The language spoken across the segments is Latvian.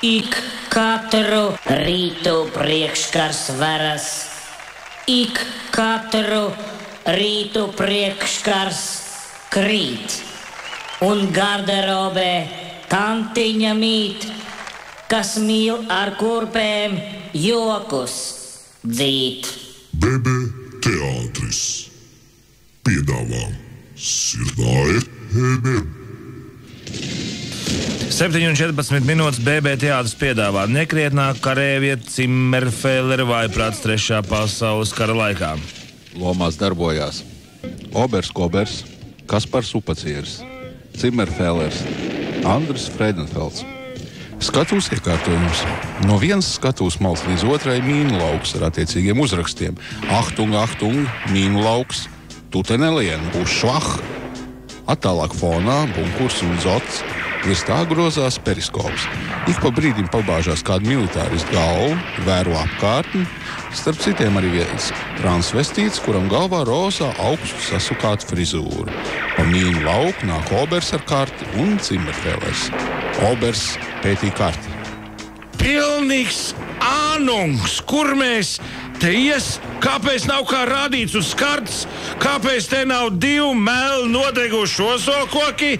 Ik katru rītu priekškars varas, ik katru rītu priekškars krīt, un garderobē tantiņa mīt, kas mīl ar kurpēm jokus dzīt. BB teātris piedāvā Sirdā FM. 7,14 minūtes BB teātris piedāvā nekrietnāk karēvie Zimmerfēlera vājprāts 3. pasaules kara laikā. Lomās darbojās Obers Kobers, Kaspars Upacieris, Zimmerfēlers, Andris Freidenfelds. Skatuves iekārtojums. No vienas skatuves malas līdz otrai mīnu lauks ar attiecīgiem uzrakstiem. Achtung, achtung, mīnu lauks, tutenelien, būs švah. Attālāk fonā bunkurs un zots. Virs tā grozās periskops. Ik pa brīdim pabāžās kādu militāristu galvu, vēro apkārtni. Starp citiem arī viens transvestīts, kuram galvā rozā augstu sasukāta frizūra. Pa mīnu lauku nāk Obers ar karti un Zimmerfēlers. Obers pētīja karti. Pilnīgs ānungs, kur mēs te ies, kāpēc nav kā rādīts uz kartes, kāpēc te nav 2 meli nodeguši osokoki?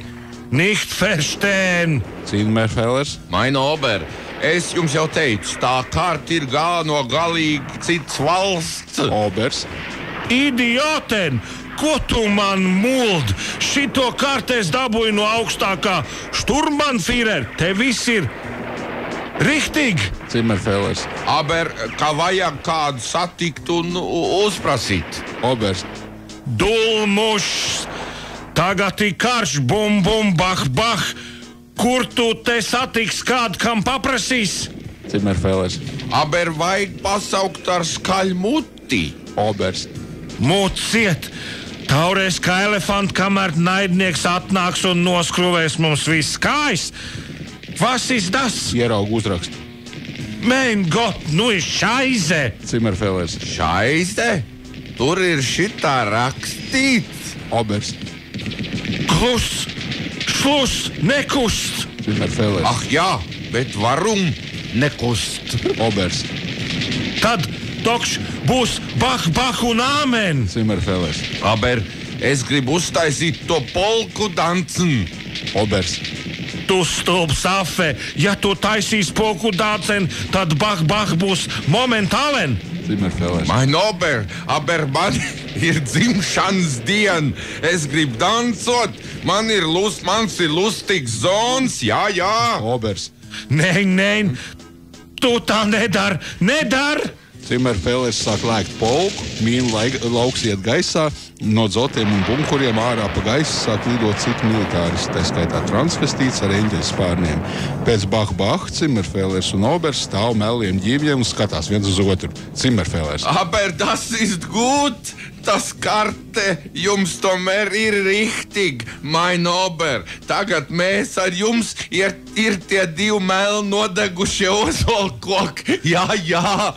Nicht verstehen! Zimmerfēlers. Mein Ober, es jums jau teicu, tā karta ir gala no galīgi cits valsts. Obers. Idioten! Ko tu man muld? Šito karti es dabūju no augstākā šturmanfīrer. Te viss ir richtīgi. Zimmerfēlers. Aber, kā vajag kādu satikt un uzprasīt. Obers. Dulmušs! Tagad ir karš, bum, bum, bah, bah. Kur tu te satiks kādu, kam paprasīs? Zimmerfēlers. Aber vajag pasaukt ar skaļu muti. Obers. Mūciet! Taurēs kā elefanti, kamēr naidnieks atnāks un noskrūvēs mums viss kājas. Was ist das? Ieraugu uzrakstu. Mein Gott, nu ir šaize! Zimmerfēlers. Šaizde? Tur ir šitā rakstīts. Obers. Klus! Šlus! Nekust! Zimmerfēlers. Ah jā, bet varum nekust. Obers. Tad tokš būs bah, bah un āmen! Zimmerfēlers. Aber es gribu uztaisīt to polku dancen. Obers. Tu stulbs afe! Ja tu taisīs polku dācen, tad bah, bah būs momentālen! Zimmerfēlers. Mein Ober, aber man ir dzimšanas diena. Es gribu dancot. Mans ir lustīgs zons, jā. Obers. Nē, tu tā nedar! Zimmerfēlers sāk lēkt polku, mīnu lauks iet gaisā, no dzotiem un bunkuriem ārā pa gaisu sāk lidot citi militāristi, tā skaitā transvestīts ar eņģeļu spārniem. Pēc bah, Zimmerfēlers un Obers stāv meliem ģīvļiem un skatās viens uz otru. Zimmerfēlers. Aber das ist gut. Tas karte jums tomēr ir richtig, mein Ober. Tagad mēs ar jums ir tie 2 meli nodegušie ozolkoki. Jā.